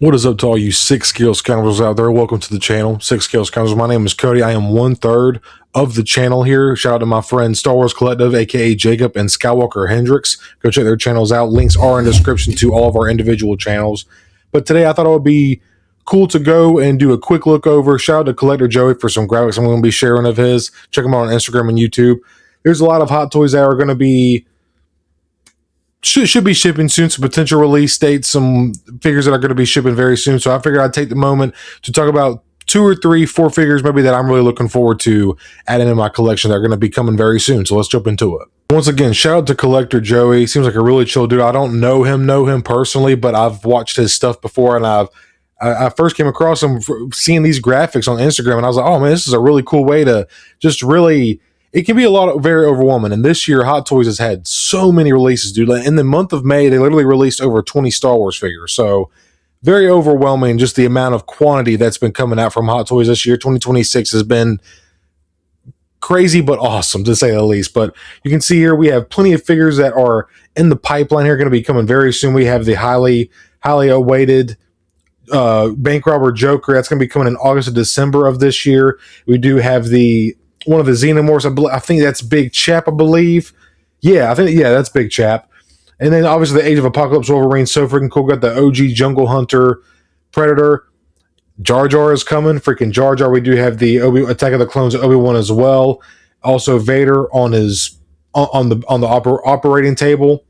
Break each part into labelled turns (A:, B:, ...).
A: What is up to all you six-scale scoundrels out there? Welcome to the channel, Six-Scale Scoundrels. My name is Cody. I am 1/3 of the channel here. Shout out to my friend Star Wars Collective, aka Jacob and Skywalker Hendrix. Go check their channels out. Links are in the description to all of our individual channels. But today I thought it would be cool to go and do a quick look over. Shout out to Collector Joey for some graphics I'm going to be sharing of his. Check him out on Instagram and YouTube. There's a lot of hot toys that are going to be should be shipping soon, some potential release dates, some figures that are going to be shipping very soon. So I figured I'd take the moment to talk about 2 or 3, 4 figures maybe that I'm really looking forward to adding in my collection that are going to be coming very soon. So let's jump into it. Once again, shout out to Collector Joey. Seems like a really chill dude. I don't know him personally, but I've watched his stuff before, and I first came across him seeing these graphics on Instagram, and I was like, oh man, this is a really cool way to just really. It can be very overwhelming. And this year, Hot Toys has had so many releases, dude. In the month of May, they literally released over 20 Star Wars figures. So very overwhelming, just the amount of quantity that's been coming out from Hot Toys this year. 2026 has been crazy, but awesome, to say the least. But you can see here, we have plenty of figures that are in the pipeline here, going to be coming very soon. We have the highly awaited Bank Robber Joker. That's going to be coming in August or December of this year. We do have one of the Xenomorphs. I think that's Big Chap, I believe. Yeah, that's Big Chap. And then obviously the Age of Apocalypse Wolverine, so freaking cool. Got the OG Jungle Hunter Predator. Jar Jar is coming. Freaking Jar Jar. We do have the Attack of the Clones Obi-Wan as well. Also Vader on the operating table.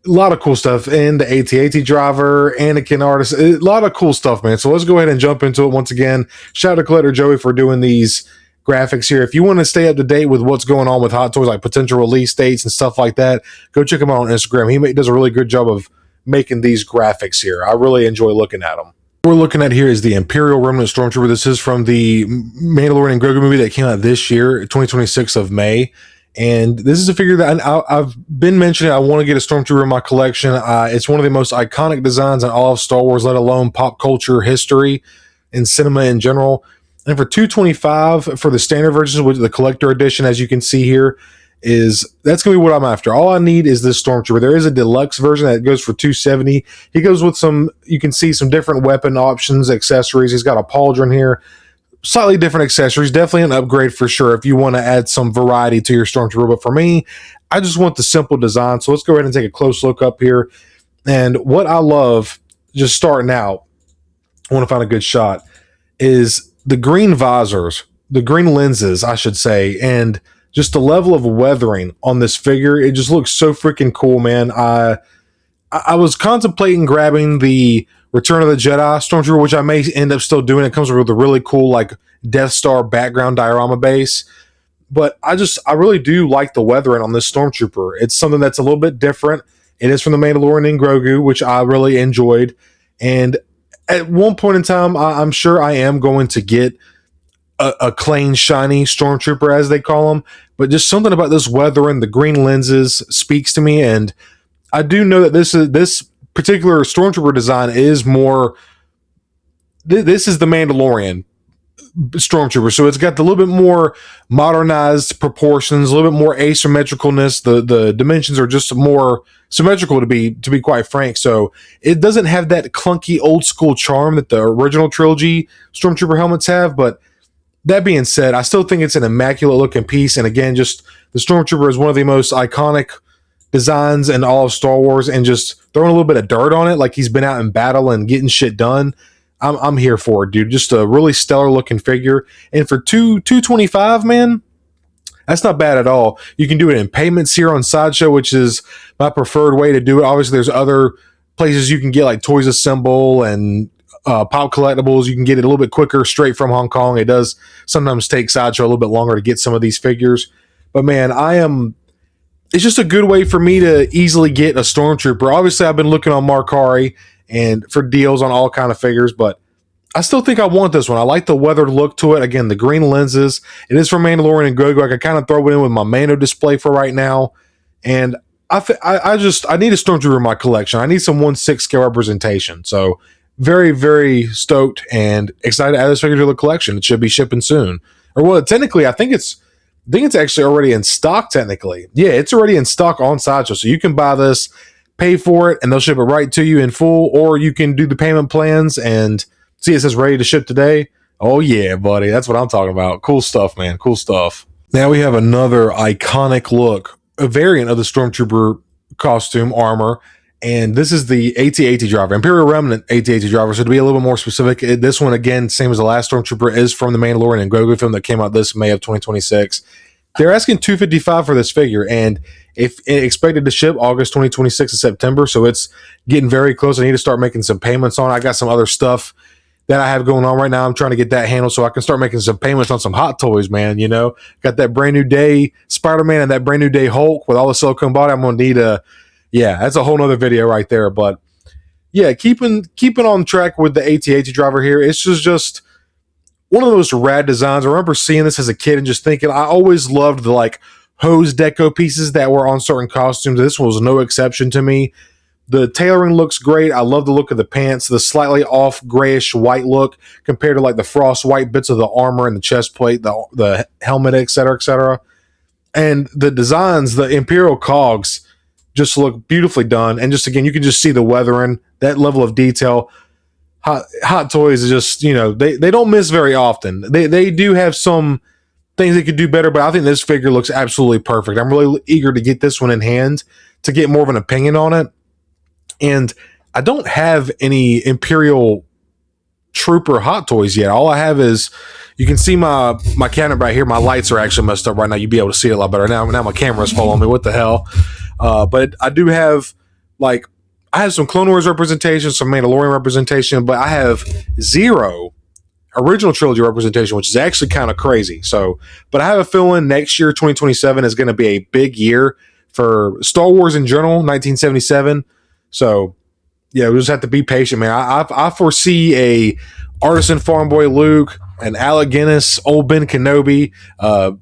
A: A lot of cool stuff. And the AT-AT driver, Anakin artist. A lot of cool stuff, man. So let's go ahead and jump into it once again. Shout out to Collector Joey for doing these graphics here. If you want to stay up to date with what's going on with Hot Toys, like potential release dates and stuff like that, go check him out on Instagram. He does a really good job of making these graphics here. I really enjoy looking at them. What we're looking at here is the Imperial Remnant Stormtrooper. This is from the Mandalorian and Grogu movie that came out this year, 2026 of May. And this is a figure that I've been mentioning. I want to get a Stormtrooper in my collection. It's one of the most iconic designs in all of Star Wars, let alone pop culture history and cinema in general. And for $225 for the standard version with the collector edition, as you can see here, that's going to be what I'm after. All I need is this Stormtrooper. There is a deluxe version that goes for $270. He goes with you can see some different weapon options, accessories. He's got a pauldron here. Slightly different accessories. Definitely an upgrade for sure if you want to add some variety to your Stormtrooper. But for me, I just want the simple design. So let's go ahead and take a close look up here. And what I love, just starting out, I want to find a good shot, is the green visors, the green lenses, I should say, and just the level of weathering on this figure. It just looks so freaking cool, man. I was contemplating grabbing the Return of the Jedi Stormtrooper, which I may end up still doing. It comes with a really cool, like, Death Star background diorama base. But I really do like the weathering on this Stormtrooper. It's something that's a little bit different. It is from the Mandalorian and Grogu, which I really enjoyed. And at one point in time, I'm sure I am going to get a clean, shiny Stormtrooper, as they call them. But just something about this weathering, the green lenses, speaks to me. And I do know that this particular Stormtrooper design is more. This is the Mandalorian Stormtrooper, so it's got a little bit more modernized proportions, a little bit more asymmetricalness. The dimensions are just more symmetrical, to be quite frank. So it doesn't have that clunky old school charm that the original trilogy Stormtrooper helmets have. But that being said, I still think it's an immaculate looking piece. And again, just the Stormtrooper is one of the most iconic designs in all of Star Wars, and just throwing a little bit of dirt on it, like he's been out in battle and getting shit done. I'm here for it, dude. Just a really stellar looking figure. And for $225, man, that's not bad at all. You can do it in payments here on Sideshow, which is my preferred way to do it. Obviously, there's other places you can get, like Toys Assemble and Pop Collectibles. You can get it a little bit quicker straight from Hong Kong. It does sometimes take Sideshow a little bit longer to get some of these figures. But man, it's just a good way for me to easily get a Stormtrooper. Obviously, I've been looking on Markari and for deals on all kind of figures, but I still think I want this one. I like the weathered look to it. Again, the green lenses. It is from Mandalorian and Grogu. I can kind of throw it in with my Mando display for right now. And I need a Stormtrooper in my collection. I need some 1/6 scale representation. So very, very stoked and excited to add this figure to the collection. It should be shipping soon. Or well, technically, I think it's actually already in stock, technically. Yeah, it's already in stock on Sideshow. So you can buy this pay for it and they'll ship it right to you in full, or you can do the payment plans and see it says ready to ship today. Oh yeah, buddy. That's what I'm talking about. Cool stuff, man. Cool stuff. Now we have another iconic look, a variant of the Stormtrooper costume armor. And this is the AT-AT driver, Imperial Remnant AT-AT driver. So to be a little bit more specific, this one, again, same as the last Stormtrooper, is from the Mandalorian and Grogu film that came out this May of 2026. They're asking $255 for this figure, and if expected to ship August 2026 to September, so it's getting very close. I need to start making some payments on it. I got some other stuff that I have going on right now. I'm trying to get that handled so I can start making some payments on some Hot Toys, man. You know, got that brand new day Spider-Man and that brand new day Hulk with all the silicone body. I'm going to need yeah, that's a whole nother video right there. But yeah, keeping on track with the AT-AT driver here. It's just one of the most rad designs. I remember seeing this as a kid and just thinking, I always loved the like hose deco pieces that were on certain costumes. This one was no exception to me. The tailoring looks great. I love the look of the pants, the slightly off grayish white look compared to like the frost white bits of the armor and the chest plate, the helmet, etc., etc. And the designs, the Imperial cogs, just look beautifully done. And just again, you can just see the weathering, that level of detail. Hot Toys is just, you know, they don't miss very often. They do have some things they could do better, but I think this figure looks absolutely perfect. I'm really eager to get this one in hand to get more of an opinion on it. And I don't have any Imperial Trooper Hot Toys yet. All I have is, you can see my cabinet right here. My lights are actually messed up right now. You'd be able to see it a lot better. Now my camera's following me. What the hell? But I do have, like, I have some Clone Wars representation, some Mandalorian representation, but I have zero original trilogy representation, which is actually kind of crazy. So, but I have a feeling next year, 2027, is going to be a big year for Star Wars in general, 1977. So, yeah, we just have to be patient, man. I foresee a Artisan Farm Boy Luke, an Alec Guinness, old Ben Kenobi,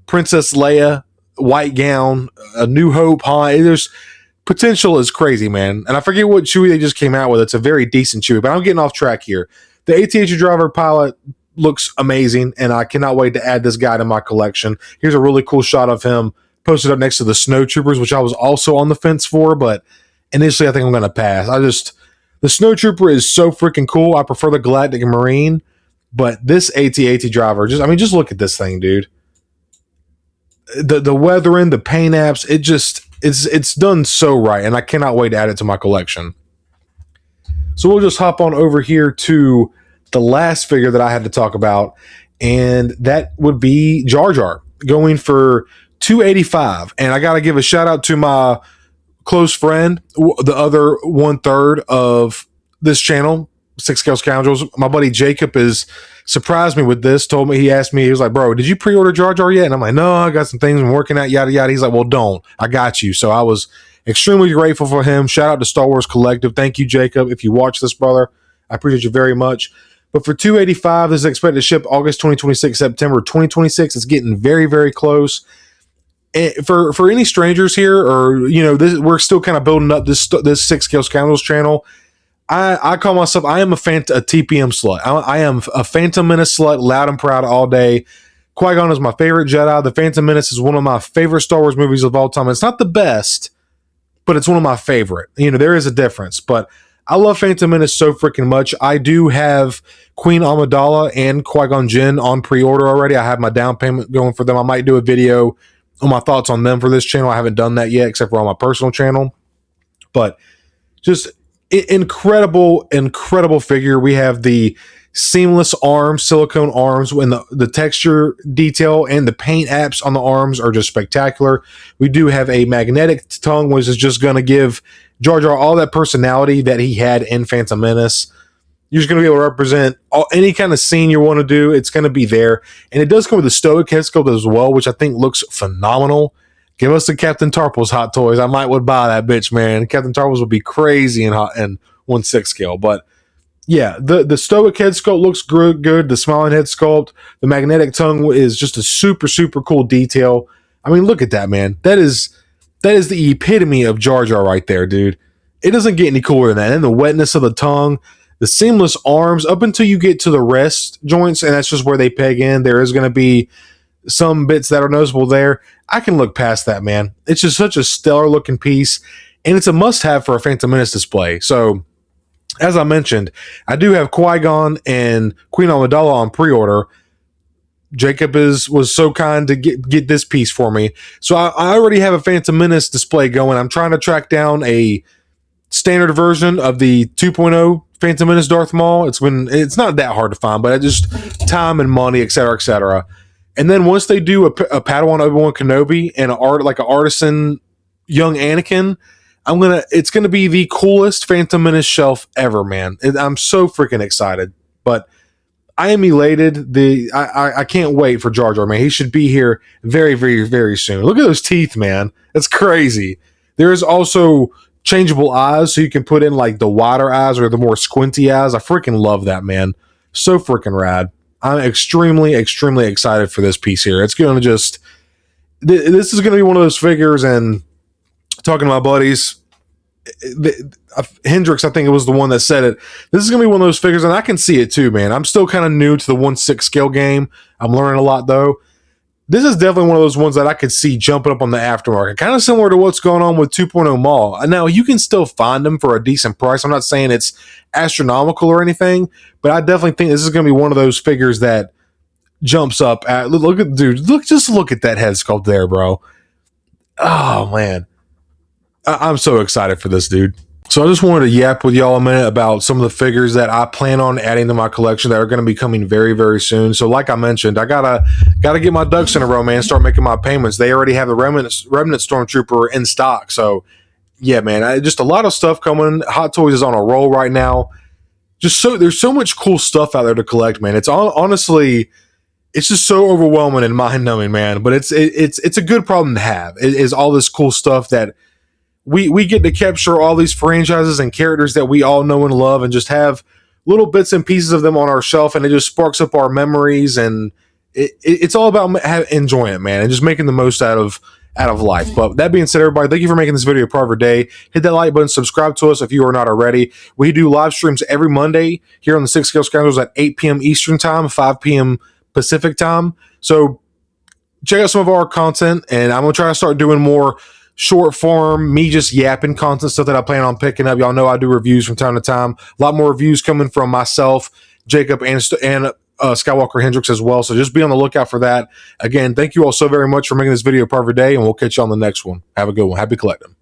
A: Princess Leia, white gown, a New Hope Han. There's potential is crazy, man. And I forget what Chewie they just came out with. It's a very decent Chewie, but I'm getting off track here. The AT-AT driver pilot looks amazing, and I cannot wait to add this guy to my collection. Here's a really cool shot of him posted up next to the Snow Troopers, which I was also on the fence for, but initially I think I'm going to pass. The Snow Trooper is so freaking cool. I prefer the Galactic Marine, but this AT-AT driver, just look at this thing, dude. The weathering, the paint apps, it's done so right, and I cannot wait to add it to my collection. So we'll just hop on over here to the last figure that I had to talk about, and that would be Jar Jar, going for $285. And I got to give a shout out to my close friend, the other 1/3 of this channel, 6 Scale Scoundrels. My buddy Jacob is surprised me with this. He asked me, he was like, "Bro, did you pre-order Jar Jar yet?" And I'm like, "No, I got some things I'm working out, yada yada." He's like, "Well, don't. I got you." So I was extremely grateful for him. Shout out to Star Wars Collective. Thank you, Jacob. If you watch this, brother, I appreciate you very much. But for $285, this is expected to ship August 2026, September 2026. It's getting very, very close. And for any strangers here, or we're still kind of building up this 6 Scale Scoundrels channel. I call myself, I am a TPM slut. I am a Phantom Menace slut, loud and proud all day. Qui-Gon is my favorite Jedi. The Phantom Menace is one of my favorite Star Wars movies of all time. It's not the best, but it's one of my favorite. There is a difference, but I love Phantom Menace so freaking much. I do have Queen Amidala and Qui-Gon Jinn on pre-order already. I have my down payment going for them. I might do a video on my thoughts on them for this channel. I haven't done that yet, except for on my personal channel. But just incredible figure. We have the seamless arms, silicone arms, and the texture detail and the paint apps on the arms are just spectacular. We do have a magnetic tongue, which is just going to give Jar Jar all that personality that he had in Phantom Menace. You're just going to be able to represent any kind of scene you want to do. It's going to be there. And it does come with a stoic head sculpt as well, which I think looks phenomenal. Give us the Captain Tarpals Hot Toys. I would buy that bitch, man. Captain Tarpals would be crazy in 1/6 scale. But yeah, the stoic head sculpt looks good. The smiling head sculpt, the magnetic tongue is just a super, super cool detail. Look at that, man. That is the epitome of Jar Jar right there, dude. It doesn't get any cooler than that. And the wetness of the tongue, the seamless arms up until you get to the rest joints, and that's just where they peg in. There is going to be some bits that are noticeable there. I can look past that, man. It's just such a stellar looking piece. and it's a must-have for a Phantom Menace display. So, as I mentioned, I do have Qui-Gon and Queen Amidala on pre-order. Jacob was so kind to get this piece for me. So I already have a Phantom Menace display going. I'm trying to track down a standard version of the 2.0 Phantom Menace Darth Maul. It's not that hard to find, but just time and money, etc., etc. And then once they do a Padawan Obi-Wan Kenobi and like an artisan young Anakin, it's gonna be the coolest Phantom Menace shelf ever, man. I'm so freaking excited. But I am elated. I can't wait for Jar Jar, man. He should be here very, very, very soon. Look at those teeth, man. That's crazy. There is also changeable eyes, so you can put in like the wider eyes or the more squinty eyes. I freaking love that, man. So freaking rad. I'm extremely, extremely excited for this piece here. It's going to just... This is going to be one of those figures, and talking to my buddies... Hendrix, I think it was the one that said it. This is going to be one of those figures, and I can see it too, man. I'm still kind of new to the 1/6 scale game. I'm learning a lot, though. This is definitely one of those ones that I could see jumping up on the aftermarket. Kind of similar to what's going on with 2.0 Maul. Now, you can still find them for a decent price. I'm not saying it's astronomical or anything, but I definitely think this is going to be one of those figures that jumps up at... Look at... Dude, just look at that head sculpt there, bro. Oh, man. I'm so excited for this, dude. So I just wanted to yap with y'all a minute about some of the figures that I plan on adding to my collection that are going to be coming very, very soon. So like I mentioned, I gotta get my ducks in a row, man, start making my payments. They already have the Remnant Stormtrooper in stock. So yeah, man, just a lot of stuff coming. Hot Toys is on a roll right now. There's so much cool stuff out there to collect, man. Honestly, it's just so overwhelming and mind-numbing, man. But it's a good problem to have. It is all this cool stuff that we get to capture, all these franchises and characters that we all know and love, and just have little bits and pieces of them on our shelf, and it just sparks up our memories, and it's all about enjoying it, man, and just making the most out of life. But that being said, everybody, thank you for making this video a part of your day. Hit that like button, subscribe to us if you are not already. We do live streams every Monday here on the 6 Scale Scoundrels at 8 p.m. Eastern Time, 5 p.m. Pacific Time. So check out some of our content, and I'm going to try to start doing more short form, me just yapping content, stuff that I plan on picking up. Y'all know I do reviews from time to time. A lot more reviews coming from myself, Jacob, and Skywalker Hendrix as well. So just be on the lookout for that. Again, thank you all so very much for making this video a part of your day, and we'll catch you on the next one. Have a good one. Happy collecting.